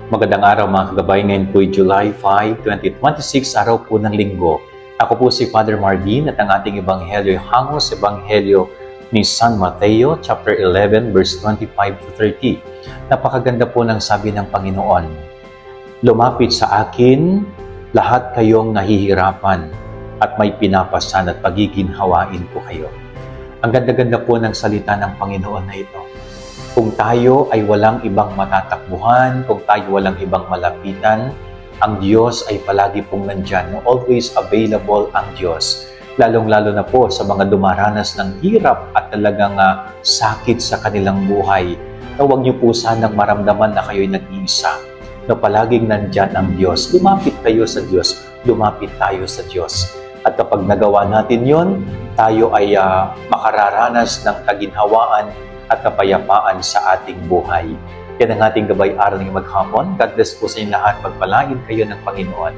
Magandang araw mga kagabay, ngayon po ay July 5, 2026, araw po ng linggo. Ako po si Father Marvin at ang ating ebanghelyo ay hango sa ebanghelyo ni San Mateo, chapter 11, verse 25 to 30. Napakaganda po ng sabi ng Panginoon, "Lumapit sa akin lahat kayong nahihirapan at may pinapasan at pagiginhawain ko kayo." Ang ganda-ganda po ng salita ng Panginoon na ito. Kung tayo ay walang ibang matatakbuhan, kung tayo walang ibang malapitan, ang Diyos ay palagi pong nandyan. Always available ang Diyos. Lalong-lalo na po sa mga dumaranas ng hirap at talagang sakit sa kanilang buhay. Na huwag niyo po sanang maramdaman na kayo'y nag-iisa. Na palaging nandyan ang Diyos. Lumapit kayo sa Diyos. Lumapit tayo sa Diyos. At kapag nagawa natin yon, tayo ay makararanas ng taginhawaan at kapayapaan sa ating buhay. Yan ang ating gabay-aral ng maghapon. God bless po sa inyo lahat. Pagpalain kayo ng Panginoon.